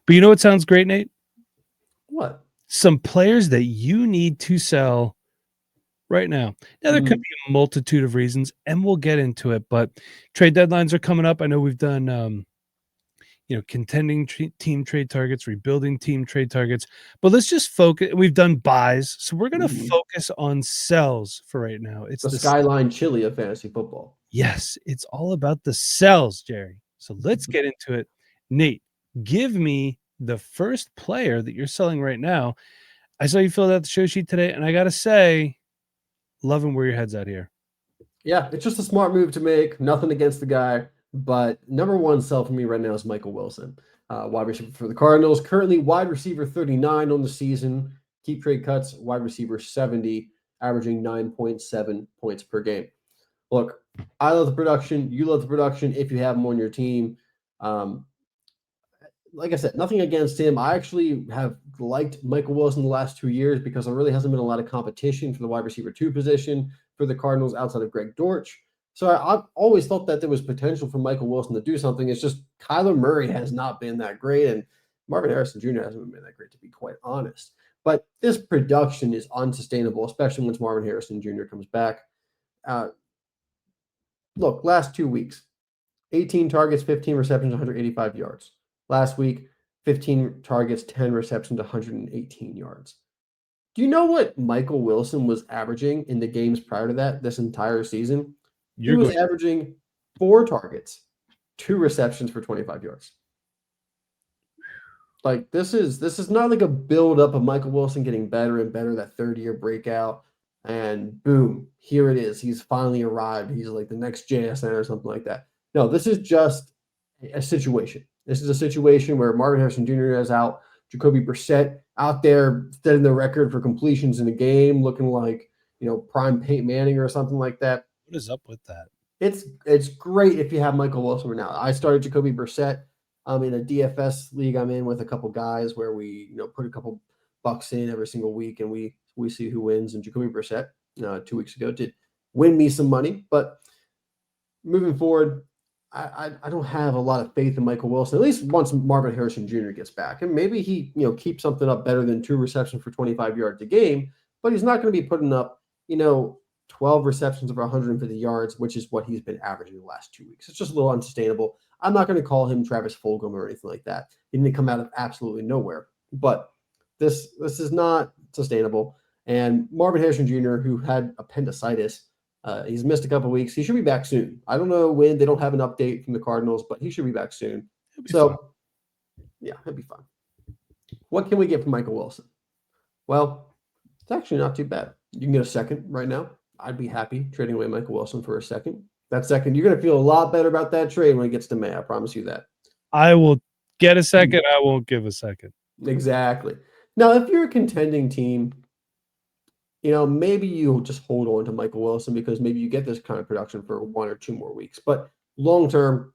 But you know what sounds great, Nate? What? Some players that you need to sell right now. Now, there could be a multitude of reasons, and we'll get into it, but trade deadlines are coming up. I know we've done contending team trade targets, rebuilding team trade targets, but let's just focus. We've done buys, so we're going to focus on sells for right now. It's the skyline chili of fantasy football. Yes, it's all about the sells, Jerry. So let's get into it. Nate, give me the first player that you're selling right now. I saw you filled out the show sheet today, and I got to say, loving where your head's at here. Yeah, it's just a smart move to make. Nothing against the guy, but number one sell for me right now is Michael Wilson, wide receiver for the Cardinals. Currently wide receiver 39 on the season. Keep trade cuts, wide receiver 70, averaging 9.7 points per game. Look, I love the production. You love the production if you have him on your team. Like I said, nothing against him. I actually have liked Michael Wilson the last 2 years because there really hasn't been a lot of competition for the wide receiver 2 position for the Cardinals outside of Greg Dortch. So I've always thought that there was potential for Michael Wilson to do something. It's just Kyler Murray has not been that great, and Marvin Harrison Jr. hasn't been that great, to be quite honest. But this production is unsustainable, especially once Marvin Harrison Jr. comes back. Look, last 2 weeks, 18 targets, 15 receptions, 185 yards. Last week, 15 targets, 10 receptions, 118 yards. Do you know what Michael Wilson was averaging in the games prior to that this entire season? He was averaging 4 targets, 2 receptions for 25 yards. Like this is not like a build up of Michael Wilson getting better and better, that third-year breakout, and boom, here it is. He's finally arrived. He's like the next JSN or something like that. No, this is just a situation. This is a situation where Marvin Harrison Jr. is out, Jacoby Brissett out there setting the record for completions in a game, looking like prime Peyton Manning or something like that. What is up with that? It's great if you have Michael Wilson right now. I started Jacoby Brissett. I'm in a DFS league I'm in with a couple guys where we put a couple bucks in every single week and we see who wins. And Jacoby Brissett 2 weeks ago did win me some money, but moving forward, I don't have a lot of faith in Michael Wilson, at least once Marvin Harrison Jr. gets back. And maybe he, keeps something up better than 2 receptions for 25 yards a game, but he's not going to be putting up, 12 receptions of 150 yards, which is what he's been averaging the last 2 weeks. It's just a little unsustainable. I'm not going to call him Travis Fulgham or anything like that. He didn't come out of absolutely nowhere, but this is not sustainable. And Marvin Harrison Jr., who had appendicitis, he's missed a couple of weeks. He should be back soon. I don't know when. They don't have an update from the Cardinals, but he should be back soon. Fun. Yeah, he'll be fine. What can we get from Michael Wilson? Well, it's actually not too bad. You can get a second right now. I'd be happy trading away Michael Wilson for a second. That second, you're going to feel a lot better about that trade when it gets to May. I promise you that. I will get a second. I won't give a second. Exactly. Now, if you're a contending team, maybe you'll just hold on to Michael Wilson because maybe you get this kind of production for 1 or 2 more weeks. But long term,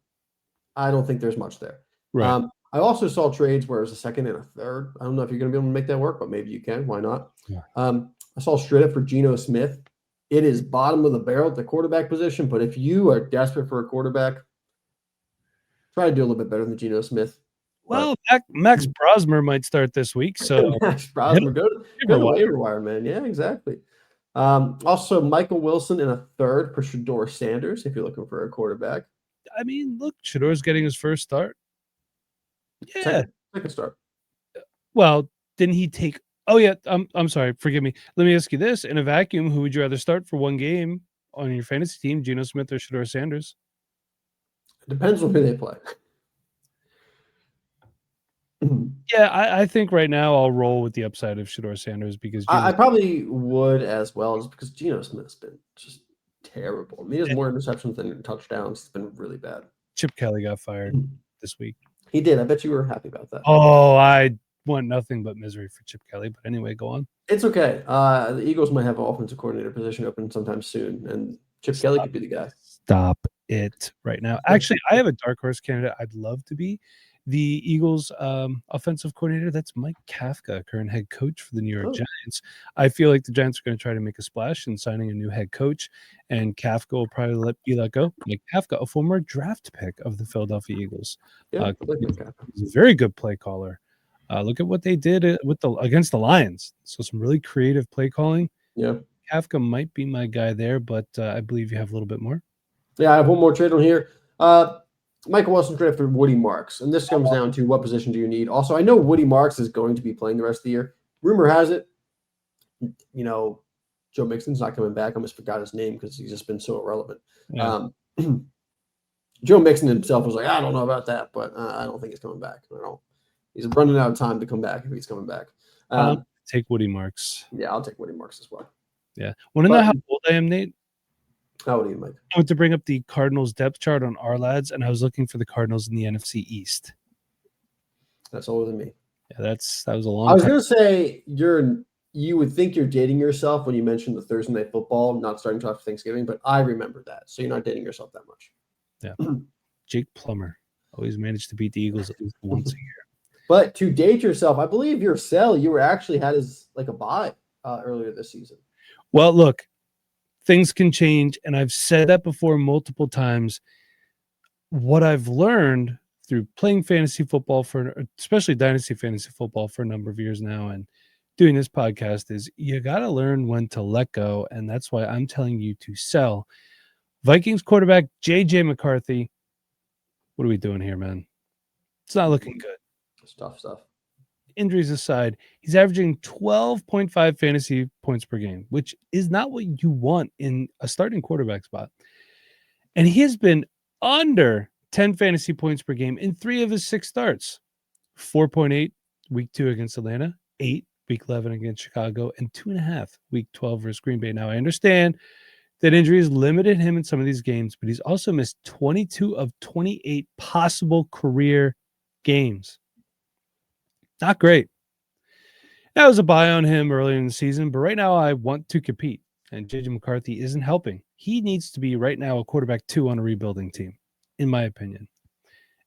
I don't think there's much there. Right. I also saw trades where it was a second and a third. I don't know if you're going to be able to make that work, but maybe you can. Why not? Yeah. I saw straight up for Geno Smith. It is bottom of the barrel at the quarterback position, but if you are desperate for a quarterback, try to do a little bit better than Geno Smith. Well, Max Brosmer might start this week, so Max Brosmer, go to the waiver wire, man. Yeah, exactly. Also, Michael Wilson in a third for Shedeur Sanders if you're looking for a quarterback. I mean, look, Shedeur's getting his first start. Yeah, second start. Well, didn't he take? Oh yeah, I'm sorry. Forgive me. Let me ask you this: in a vacuum, who would you rather start for one game on your fantasy team, Geno Smith or Shedeur Sanders? It depends on who they play. Yeah, I think right now I'll roll with the upside of Shedeur Sanders because I probably would as well, just because Geno Smith's been just terrible. I mean, he has more interceptions than touchdowns. It's been really bad. Chip Kelly got fired this week. He did. I bet you were happy about that. Oh, I want nothing but misery for Chip Kelly. But anyway, go on. It's okay. The Eagles might have an offensive coordinator position open sometime soon, and Chip Kelly could be the guy. Stop it right now. Actually, I have a dark horse candidate I'd love to be. the Eagles offensive coordinator, that's Mike Kafka, current head coach for the New York Giants. I feel like the Giants are going to try to make a splash in signing a new head coach, and Kafka will probably be let go. Mike Kafka, a former draft pick of the Philadelphia Eagles. Yeah, He's a very good play caller. Look at what they did against the Lions. So some really creative play calling. Yeah. Kafka might be my guy there, but I believe you have a little bit more. Yeah, I have one more trade on here. Michael Wilson traded for Woody Marks, and this comes down to what position do you need. Also, I know Woody Marks is going to be playing the rest of the year. Rumor has it, Joe Mixon's not coming back. I almost forgot his name because he's just been so irrelevant. Yeah. Joe Mixon himself was like, I don't know about that, but I don't think he's coming back. I don't. He's running out of time to come back if he's coming back. I'll take Woody Marks. Yeah, I'll take Woody Marks as well. Yeah. Want to know how old I am, Nate? How old are you, Mike? I went to bring up the Cardinals depth chart on our lads, and I was looking for the Cardinals in the NFC East. That's older than me. Yeah, that was a long time. I was going to say you would think you're dating yourself when you mentioned the Thursday Night Football not starting until after Thanksgiving, but I remember that. So you're not dating yourself that much. Yeah. Jake Plummer always managed to beat the Eagles at least once a year. But to date yourself, I believe your sell, you were actually had as like a buy earlier this season. Well, look, things can change, and I've said that before multiple times. What I've learned through playing fantasy football especially Dynasty fantasy football for a number of years now and doing this podcast is you got to learn when to let go, and that's why I'm telling you to sell. Vikings quarterback J.J. McCarthy. What are we doing here, man? It's not looking good. It's tough stuff. Injuries aside, he's averaging 12.5 fantasy points per game, which is not what you want in a starting quarterback spot. And he has been under 10 fantasy points per game in 3 of his 6 starts. 4.8 week 2 against Atlanta, 8 week 11 against Chicago, and 2.5 week 12 versus Green Bay. Now, I understand that injuries limited him in some of these games, but he's also missed 22 of 28 possible career games. Not great. That was a buy on him earlier in the season, but right now I want to compete, and J.J. McCarthy isn't helping. He needs to be right now a quarterback 2 on a rebuilding team, in my opinion.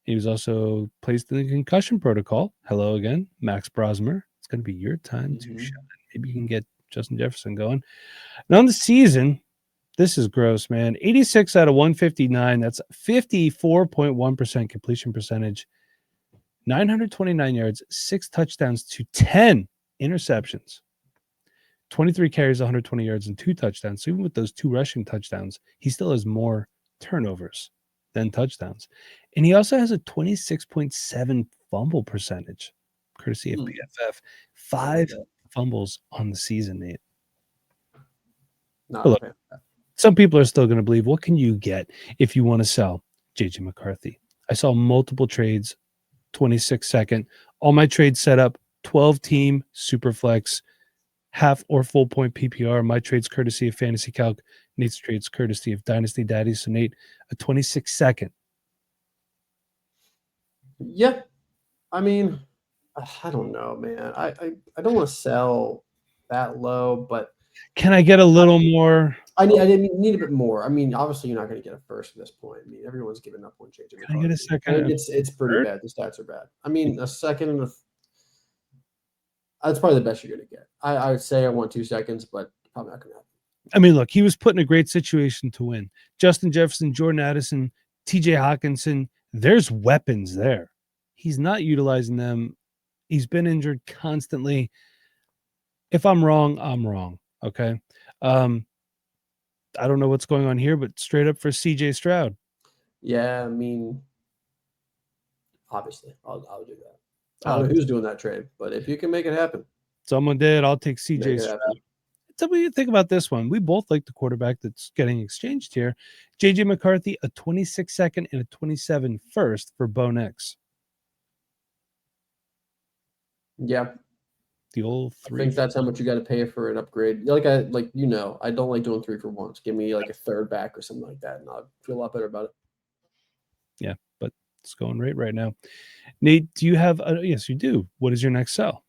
He was also placed in the concussion protocol. Hello again, Max Brosmer. It's going to be your time to shine. Maybe you can get Justin Jefferson going. Now, on the season, this is gross, man. 86 out of 159. That's 54.1% completion percentage. 929 yards, 6 touchdowns to 10 interceptions. 23 carries, 120 yards, and 2 touchdowns. So even with those 2 rushing touchdowns, he still has more turnovers than touchdowns. And he also has a 26.7 fumble percentage, courtesy of PFF. 5 fumbles on the season, Nate. Look, some people are still going to believe, what can you get if you want to sell J.J. McCarthy? I saw multiple trades, 26 second. All my trades set up, 12-team, super flex, half or full point PPR. My trades courtesy of Fantasy Calc. Nate's trades courtesy of Dynasty Daddy. So Nate, a 26 second. Yeah. I mean, I don't know, man. I don't want to sell that low, but can I get a little more? I need a bit more. I mean, obviously, you're not going to get a first at this point. I mean, everyone's giving up on changing. Can I get a second? It's pretty bad. The stats are bad. I mean, a second and that's probably the best you're going to get. I would say I want 2 seconds, but probably not going to happen. I mean, look, he was put in a great situation to win. Justin Jefferson, Jordan Addison, TJ Hawkinson, there's weapons there. He's not utilizing them. He's been injured constantly. If I'm wrong, I'm wrong. Okay. I don't know what's going on here, but straight up for CJ Stroud. Yeah, I mean, obviously, I'll do that. I don't know who's doing that trade, but if you can make it happen. Someone did. I'll take CJ Stroud. Tell me what you think about this one. We both like the quarterback that's getting exchanged here. J.J. McCarthy, a 26 second and a 27 first for Bo Nix. Yeah. The old 3. I think that's how much you got to pay for an upgrade. I don't like doing 3 for 1s. Give me like a third back or something like that, and I'll feel a lot better about it. Yeah, but it's going right now. Nate, do you have yes, you do. What is your next sell?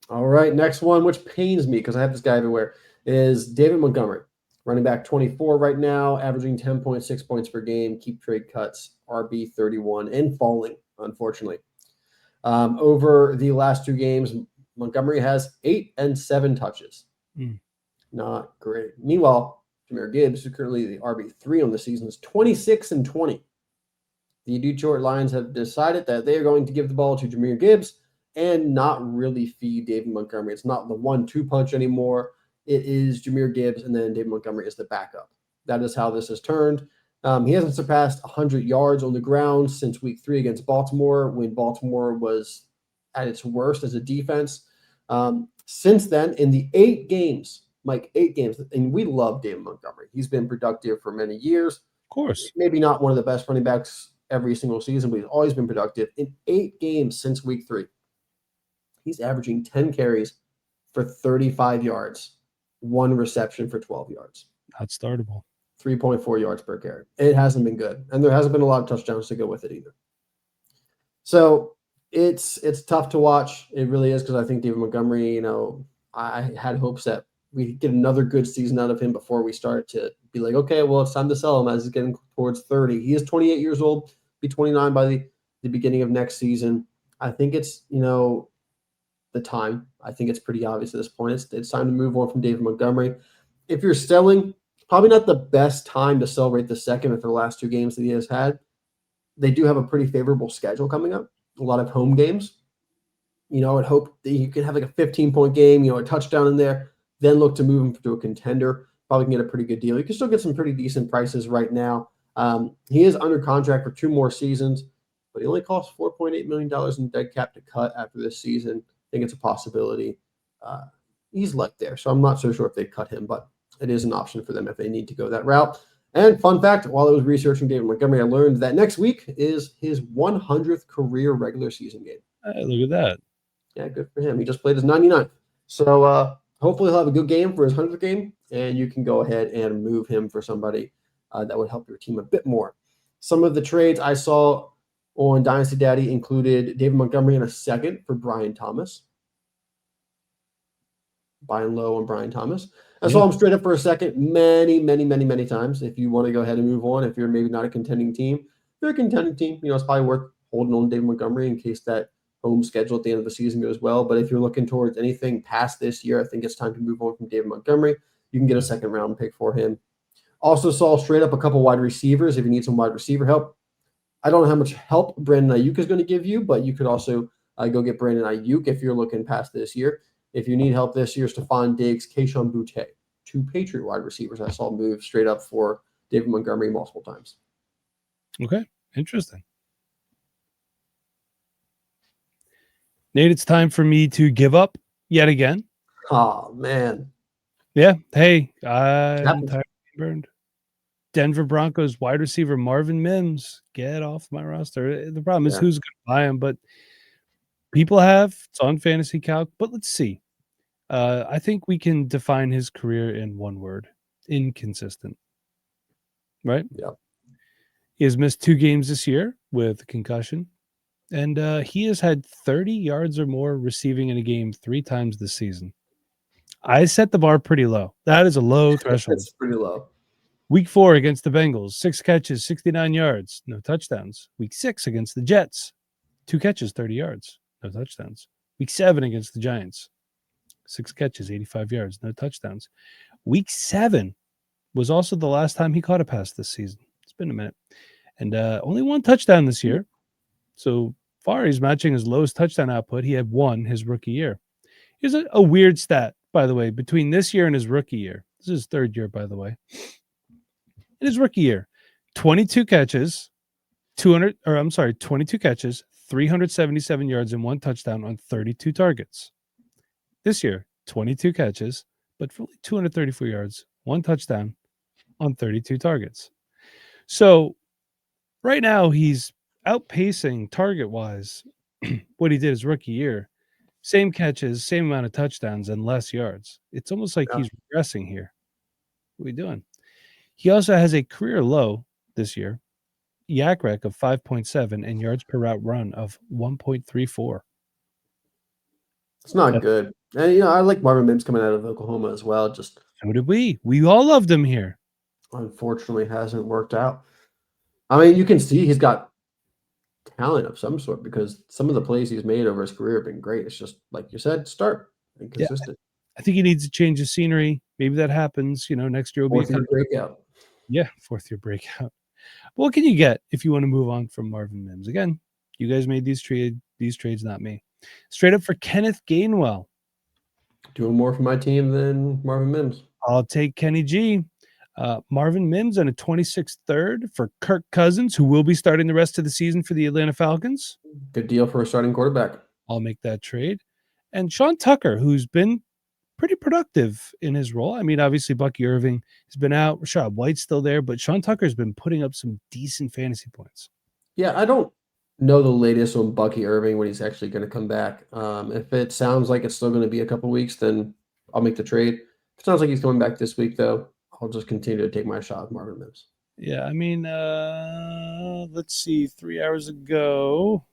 All right, next one, which pains me because I have this guy everywhere, is David Montgomery, running back 24 right now, averaging 10.6 points per game, keep trade cuts, RB 31, and falling, unfortunately. Over the last 2 games, Montgomery has 8 and 7 touches. Not great. Meanwhile, Jahmyr Gibbs, who's currently the RB3 on the season, is 26 and 20. The Detroit Lions have decided that they are going to give the ball to Jahmyr Gibbs and not really feed David Montgomery. It's not the 1-2 punch anymore. It is Jahmyr Gibbs, and then David Montgomery is the backup. That is how this has turned. He hasn't surpassed 100 yards on the ground since week 3 against Baltimore, when Baltimore was at its worst as a defense. Since then, in the 8 games, Mike, 8 games, and we love David Montgomery. He's been productive for many years. Of course. Maybe not one of the best running backs every single season, but he's always been productive. In 8 games since week 3, he's averaging 10 carries for 35 yards, 1 reception for 12 yards. Not startable. 3.4 yards per carry. It hasn't been good, and there hasn't been a lot of touchdowns to go with it either. So it's tough to watch. It really is, because I think David Montgomery, I had hopes that we get another good season out of him before we start to be like, okay, well, it's time to sell him as he's getting towards 30. He is 28 years old, be 29 by the beginning of next season. I think it's, the time. I think it's pretty obvious at this point. It's time to move on from David Montgomery. If you're selling, probably not the best time to sell right the second after the last 2 games that he has had. They do have a pretty favorable schedule coming up, a lot of home games. I would hope that you could have like a 15-point game, a touchdown in there, then look to move him to a contender. Probably can get a pretty good deal. You can still get some pretty decent prices right now. He is under contract for 2 more seasons, but he only costs $4.8 million in dead cap to cut after this season. I think it's a possibility. He's left there, so I'm not so sure if they cut him, but it is an option for them if they need to go that route. And fun fact, while I was researching David Montgomery, I learned that next week is his 100th career regular season game. Hey, look at that. Yeah, good for him. He just played his 99th. So hopefully he'll have a good game for his 100th game, and you can go ahead and move him for somebody that would help your team a bit more. Some of the trades I saw on Dynasty Daddy included David Montgomery in a second for Brian Thomas. Buying low on Brian Thomas. I saw him straight up for a second many times. If you want to go ahead and move on, if you're maybe not a contending team, if you're a contending team, it's probably worth holding on to David Montgomery in case that home schedule at the end of the season goes well. But if you're looking towards anything past this year, I think it's time to move on from David Montgomery. You can get a second round pick for him. Also saw straight up a couple wide receivers if you need some wide receiver help. I don't know how much help Brandon Ayuk is going to give you, but you could also go get Brandon Ayuk if you're looking past this year. If you need help this year, Stephon Diggs, Kayshon Boutte, 2 Patriot wide receivers I saw move straight up for David Montgomery multiple times. Okay, interesting. Nate, it's time for me to give up yet again. Oh, man. Yeah, hey, I'm tired of being burned. Denver Broncos wide receiver Marvin Mims, get off my roster. The problem is who's going to buy him, but people have. It's on Fantasy Calc, but let's see. I think we can define his career in one word: inconsistent. Right? Yeah. He has missed 2 games this year with a concussion, and he has had 30 yards or more receiving in a game 3 times this season. I set the bar pretty low. That is a low threshold. It's pretty low. Week 4 against the Bengals, 6 catches, 69 yards, no touchdowns. Week 6 against the Jets, 2 catches, 30 yards, no touchdowns. Week 7 against the Giants, 6 catches, 85 yards, no touchdowns. Week 7 was also the last time he caught a pass this season. It's been a minute. And only 1 touchdown this year. So far, he's matching his lowest touchdown output. He had 1 his rookie year. Here's a weird stat, by the way, between this year and his rookie year. This is his 3rd year, by the way. In his rookie year, 22 catches, 22 catches, 377 yards and 1 touchdown on 32 targets. This year, 22 catches, but for only 234 yards, 1 touchdown on 32 targets. So right now he's outpacing target-wise what he did his rookie year. Same catches, same amount of touchdowns, and less yards. It's almost like he's regressing here. What are we doing? He also has a career low this year, yak rec of 5.7 and yards per route run of 1.34. It's not good. And, I like Marvin Mims coming out of Oklahoma as well. Just so did we. We all loved him here. Unfortunately, hasn't worked out. I mean, you can see he's got talent of some sort because some of the plays he's made over his career have been great. It's just like you said, start and Yeah, consistent. I think he needs to change the scenery. Maybe that happens. Next year will be Fourth year breakout. Yeah, fourth year breakout. What can you get if you want to move on from Marvin Mims? Again, you guys made these trades, not me. Straight up for Kenneth Gainwell. Doing more for my team than Marvin Mims. I'll take Kenny G. Marvin Mims and a 26th third for Kirk Cousins, who will be starting the rest of the season for the Atlanta Falcons. Good deal for a starting quarterback. I'll make that trade. And Sean Tucker, who's been pretty productive in his role. I mean, obviously, Bucky Irving has been out. Rashad White's still there, but Sean Tucker's been putting up some decent fantasy points. Yeah, I don't know the latest on Bucky Irving when he's actually going to come back. If it sounds like it's still going to be a couple weeks, then I'll make the trade. If it sounds like he's coming back this week, though, I'll just continue to take my shot with Marvin Mims. Yeah, I mean, let's see. 3 hours ago,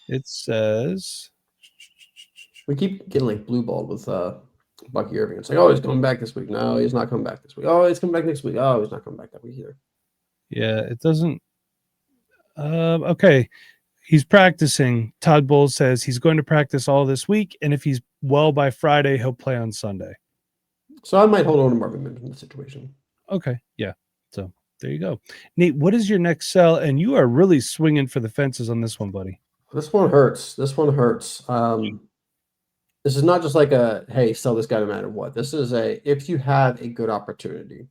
it says we keep getting like blue balled with Bucky Irving. It's like, oh, he's coming back this week. No, he's not coming back this week. Oh, he's coming back next week. Oh, he's not coming back that week either. Yeah, it doesn't. Okay, he's practicing. Todd Bowles says he's going to practice all this week, and if he's well by Friday, he'll play on Sunday. So I might hold on to Marvin Mims in the situation. Okay, yeah. So there you go. Nate, what is your next sell? And you are really swinging for the fences on this one, buddy. This one hurts. This one hurts. This is not just like a, hey, sell this guy no matter what. This is if you have a good opportunity,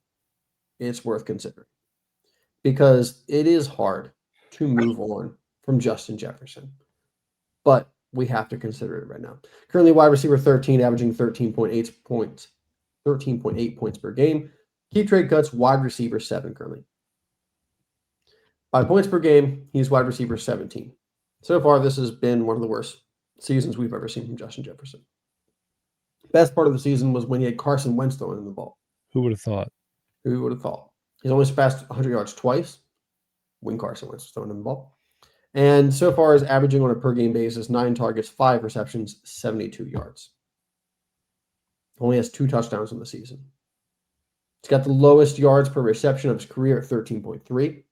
it's worth considering. Because it is hard to move on from Justin Jefferson. But we have to consider it right now. Currently wide receiver 13, averaging 13.8 points. 13.8 points per game. Keep trade cuts, wide receiver 7 currently. By points per game, he's wide receiver 17. So far, this has been one of the worst seasons we've ever seen from Justin Jefferson. Best part of the season was when he had Carson Wentz throwing him the ball. Who would have thought? Who would have thought? He's only surpassed 100 yards twice when Carson Wentz was throwing him the ball. And so far, is averaging on a per-game basis, 9 targets, 5 receptions, 72 yards. Only has 2 touchdowns in the season. He's got the lowest yards per reception of his career at 13.3.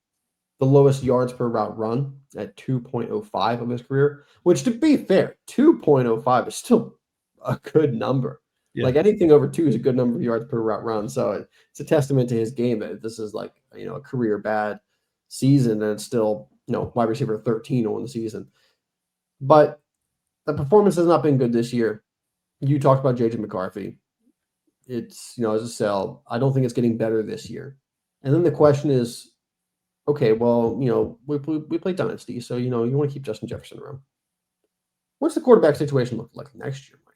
The lowest yards per route run at 2.05 of his career, which, to be fair, 2.05 is still a good number. Yeah. Like anything over 2 is a good number of yards per route run. So it's a testament to his game that this is like, a career bad season, and it's still, wide receiver 13 on the season. But the performance has not been good this year. You talked about J.J. McCarthy. It's, as a sell. I don't think it's getting better this year. And then the question is, okay, well, we play Dynasty, so, you want to keep Justin Jefferson around. What's the quarterback situation look like next year, Mike?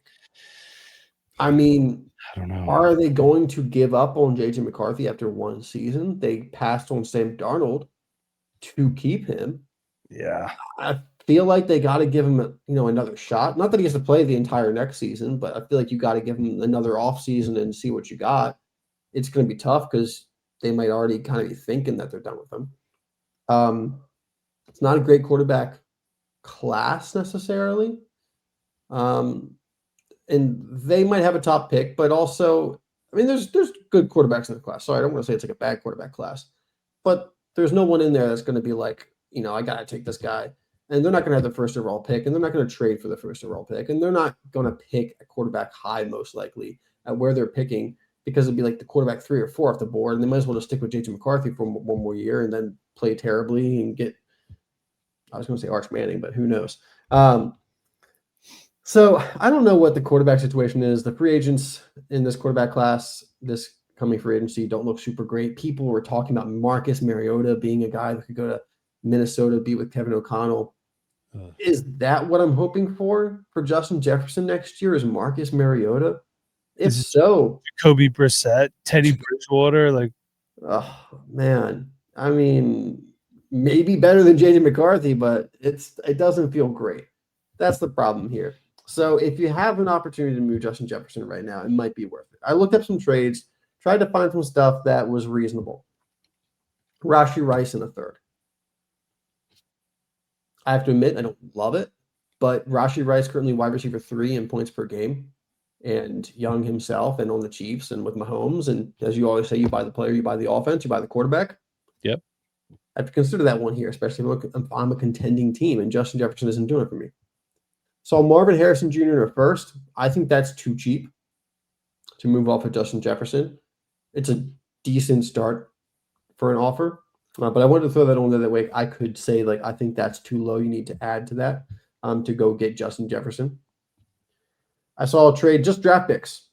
I mean, I don't know. Are they going to give up on J.J. McCarthy after one season? They passed on Sam Darnold to keep him. Yeah. I feel like they got to give him, another shot. Not that he has to play the entire next season, but I feel like you got to give him another offseason and see what you got. It's going to be tough because they might already kind of be thinking that they're done with him. It's not a great quarterback class necessarily. And they might have a top pick, but also, there's good quarterbacks in the class. Sorry, I don't want to say it's like a bad quarterback class, but there's no one in there that's going to be like, I got to take this guy. And they're not going to have the first overall pick, and they're not going to trade for the first overall pick, and they're not going to pick a quarterback high, most likely, at where they're picking, because it'd be like the quarterback 3 or 4 off the board, and they might as well just stick with J.J. McCarthy for one more year and then play terribly and get, I was going to say Arch Manning, but who knows? So I don't know what the quarterback situation is. The free agents in this quarterback class, this coming free agency, don't look super great. People were talking about Marcus Mariota being a guy that could go to Minnesota, be with Kevin O'Connell. Is that what I'm hoping for Justin Jefferson next year? Is Marcus Mariota? If so, Jacoby Brissett, Teddy Bridgewater, like, oh man, maybe better than J.J. McCarthy, but it doesn't feel great. That's the problem here. So if you have an opportunity to move Justin Jefferson right now, it might be worth it. I looked up some trades, tried to find some stuff that was reasonable. Rashee Rice in a third. I have to admit, I don't love it, but Rashee Rice currently wide receiver 3 in points per game, and young himself and on the Chiefs and with Mahomes. And as you always say, you buy the player, you buy the offense, you buy the quarterback. Yep. I have to consider that one here, especially if I'm a contending team and Justin Jefferson isn't doing it for me. So Marvin Harrison Jr. in a first, I think that's too cheap to move off of Justin Jefferson. It's a decent start for an offer, but I wanted to throw that on there that way I could say, like, I think that's too low. You need to add to that to go get Justin Jefferson. I saw a trade, just draft picks,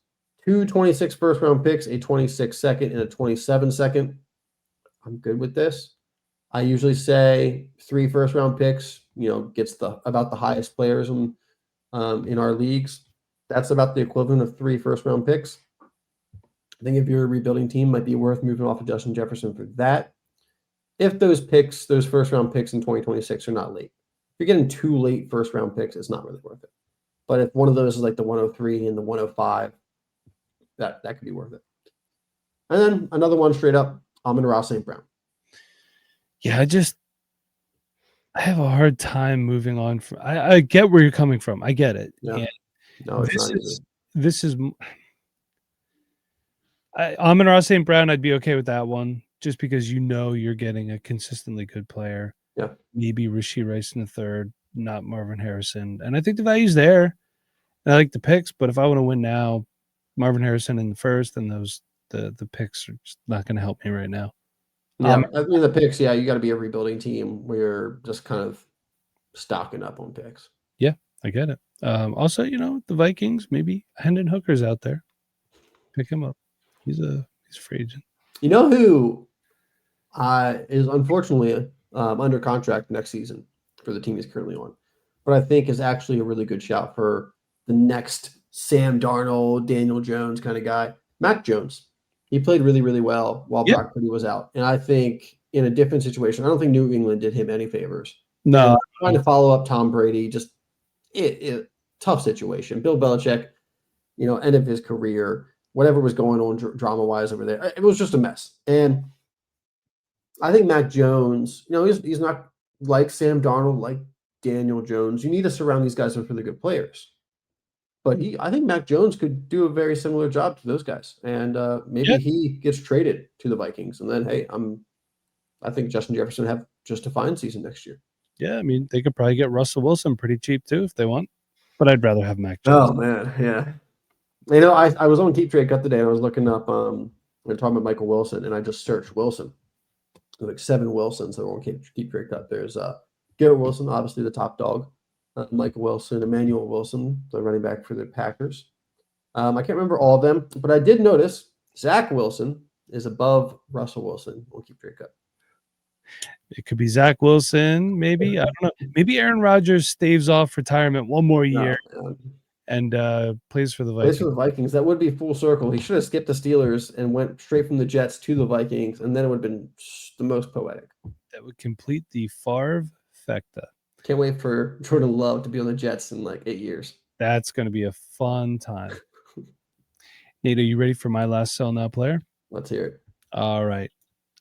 2 26 first-round picks, a 26 second, and a 27 second. I'm good with this. I usually say 3 first-round picks, gets about the highest players in our leagues. That's about the equivalent of 3 first-round picks. I think if you're a rebuilding team, it might be worth moving off of Justin Jefferson for that. If those first-round picks in 2026 are not late. If you're getting 2 late first-round picks, it's not really worth it. But if one of those is like the 103 and the 105, that could be worth it. And then another one straight up, Amon-Ra St. Brown. Yeah, I have a hard time moving on from. I get where you're coming from. I get it. Yeah. No, it's not easy. This is Amon-Ra St. Brown. I'd be okay with that one just because you're getting a consistently good player. Yeah. Maybe Rashee Rice in the third, not Marvin Harrison. And I think the value's there. And I like the picks, but if I want to win now, Marvin Harrison in the first, and the picks are just not going to help me right now. Yeah, I mean the picks. Yeah, you got to be a rebuilding team where you're just kind of stocking up on picks. Yeah, I get it. Also, the Vikings, maybe Hendon Hooker's out there. Pick him up. He's a free agent. You know who is unfortunately under contract next season for the team he's currently on, but I think is actually a really good shout for the next Sam Darnold, Daniel Jones kind of guy, Mac Jones. He played really, really well while Brock Purdy was out. And I think in a different situation, I don't think New England did him any favors. No. And trying to follow up Tom Brady, just tough situation. Bill Belichick, end of his career, whatever was going on drama-wise over there, it was just a mess. And I think Mac Jones, he's not like Sam Darnold, like Daniel Jones. You need to surround these guys with really good players. But I think Mac Jones could do a very similar job to those guys, and maybe he gets traded to the Vikings, and then I think Justin Jefferson have just a fine season next year. Yeah, I mean they could probably get Russell Wilson pretty cheap too if they want, but I'd rather have Mac Jones. Oh man, yeah. I was on Keep Trade Cut today, and I was looking up. We're talking about Michael Wilson, and I just searched Wilson. There's like 7 Wilsons that are on Keep Trade Cut. There's Garrett Wilson, obviously the top dog. Michael Wilson, Emmanuel Wilson, the running back for the Packers. I can't remember all of them, but I did notice Zach Wilson is above Russell Wilson on Keep Trade Cut. It could be Zach Wilson, maybe. I don't know. Maybe Aaron Rodgers staves off retirement one more year and plays for the Vikings. Plays for the Vikings. That would be full circle. He should have skipped the Steelers and went straight from the Jets to the Vikings, and then it would have been the most poetic. That would complete the Favre-fecta. Can't wait for Jordan Love to be on the Jets in like 8 years. That's going to be a fun time. Nate, are you ready for my last sell now player? Let's hear it. All right.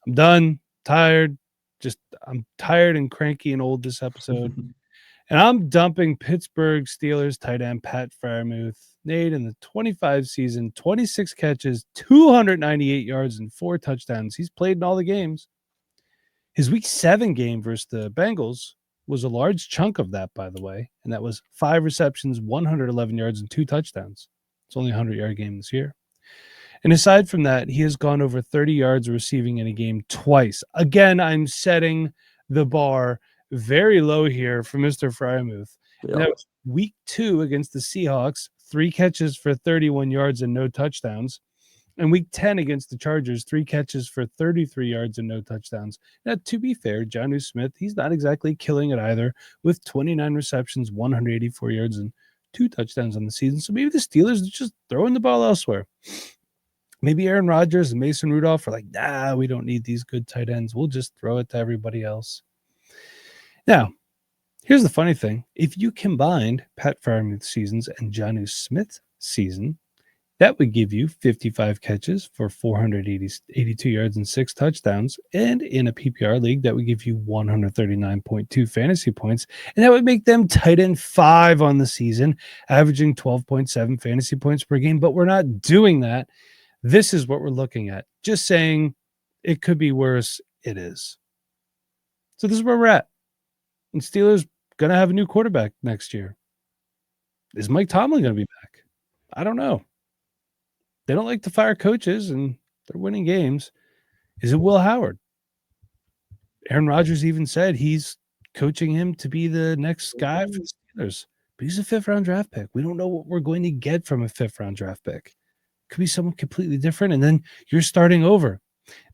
I'm done. Tired. I'm tired and cranky and old this episode. And I'm dumping Pittsburgh Steelers tight end Pat Freiermuth. Nate, in the 25 season, 26 catches, 298 yards, and 4 touchdowns. He's played in all the games. His week 7 game versus the Bengals was a large chunk of that, by the way. And that was 5 receptions, 111 yards, and 2 touchdowns. It's only a 100-yard game this year. And aside from that, he has gone over 30 yards receiving in a game twice. Again, I'm setting the bar very low here for Mr. Freiermuth. Yep. That was week 2 against the Seahawks, 3 catches for 31 yards and no touchdowns. And week 10 against the Chargers, 3 catches for 33 yards and no touchdowns. Now, to be fair, Jonnu Smith, he's not exactly killing it either, with 29 receptions, 184 yards, and 2 touchdowns on the season. So maybe the Steelers are just throwing the ball elsewhere. Maybe Aaron Rodgers and Mason Rudolph are like, nah, we don't need these good tight ends. We'll just throw it to everybody else. Now, here's the funny thing. If you combined Pat Freiermuth's seasons and Jonnu Smith's season, that would give you 55 catches for 482 yards and 6 touchdowns. And in a PPR league, that would give you 139.2 fantasy points. And that would make them tight end 5 on the season, averaging 12.7 fantasy points per game. But we're not doing that. This is what we're looking at. Just saying it could be worse. It is. So this is where we're at. And Steelers going to have a new quarterback next year. Is Mike Tomlin going to be back? I don't know. They don't like to fire coaches, and they're winning games. Is it Will Howard? Aaron Rodgers even said he's coaching him to be the next guy for the Steelers. But he's a 5th-round draft pick. We don't know what we're going to get from a 5th-round draft pick. Could be someone completely different, and then you're starting over.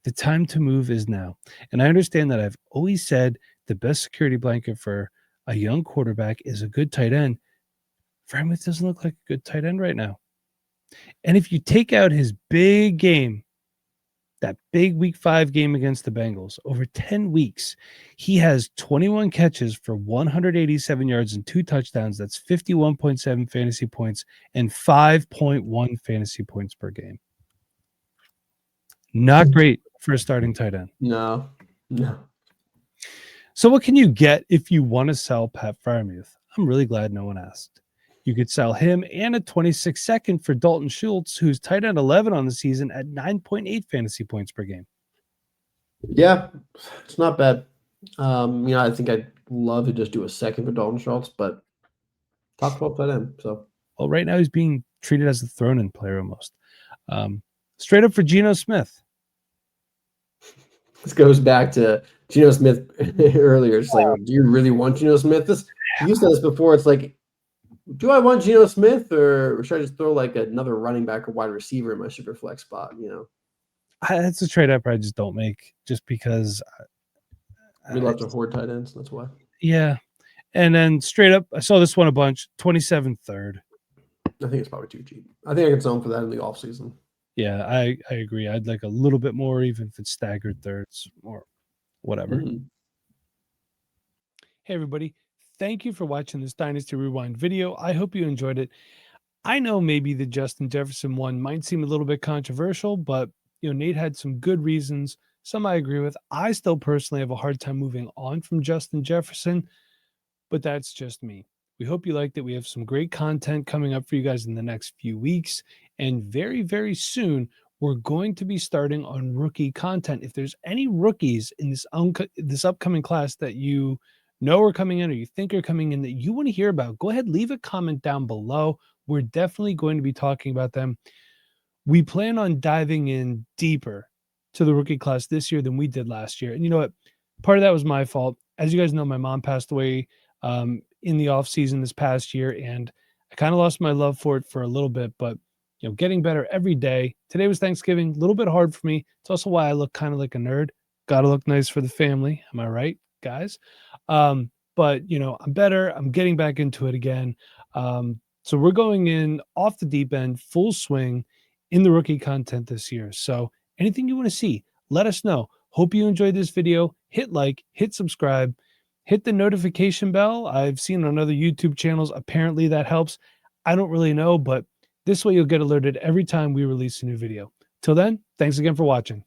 The time to move is now. And I understand that I've always said the best security blanket for a young quarterback is a good tight end. Freiermuth doesn't look like a good tight end right now. And if you take out his big game, that big week 5 game against the Bengals, over 10 weeks, he has 21 catches for 187 yards and 2 touchdowns. That's 51.7 fantasy points and 5.1 fantasy points per game. Not great for a starting tight end. No. So what can you get if you want to sell Pat Freiermuth? I'm really glad no one asked. You could sell him and a 26 second for Dalton Schultz, who's tight end 11 on the season at 9.8 fantasy points per game. Yeah, it's not bad. I think I'd love to just do a second for Dalton Schultz, but top 12 tight end. So, well, right now he's being treated as a thrown-in player almost. Straight up for Geno Smith. This goes back to Geno Smith earlier. It's like, do you really want Geno Smith? You said this before. It's like, do I want Geno Smith, or should I just throw like another running back or wide receiver in my super flex spot? That's a trade up I just don't make, just because we love to hoard tight ends. That's why. Yeah, and then straight up, I saw this one a bunch. 27 third. I think it's probably too cheap. I think I can sell him for that in the offseason. Yeah, I agree. I'd like a little bit more, even if it's staggered thirds or whatever. Mm-hmm. Hey, everybody. Thank you for watching this Dynasty Rewind video. I hope you enjoyed it. I know maybe the Justin Jefferson one might seem a little bit controversial, but Nate had some good reasons. Some I agree with. I still personally have a hard time moving on from Justin Jefferson, but that's just me. We hope you liked it. We have some great content coming up for you guys in the next few weeks. And very, very soon, we're going to be starting on rookie content. If there's any rookies in this upcoming class that you know are coming in or you think are coming in that you want to hear about, go ahead, leave a comment down below. We're definitely going to be talking about them. We plan on diving in deeper to the rookie class this year than we did last year. And you know what? Part of that was my fault. As you guys know, my mom passed away in the off season this past year, and I kind of lost my love for it for a little bit, but getting better every day. Today was Thanksgiving, a little bit hard for me. It's also why I look kind of like a nerd. Got to look nice for the family. Am I right, guys? But I'm better. I'm getting back into it again. So we're going in off the deep end, full swing in the rookie content this year. So anything you want to see, let us know. Hope you enjoyed this video. Hit like, hit subscribe, hit the notification bell. I've seen on other YouTube channels, apparently that helps. I don't really know, but this way you'll get alerted every time we release a new video. Till then, thanks again for watching.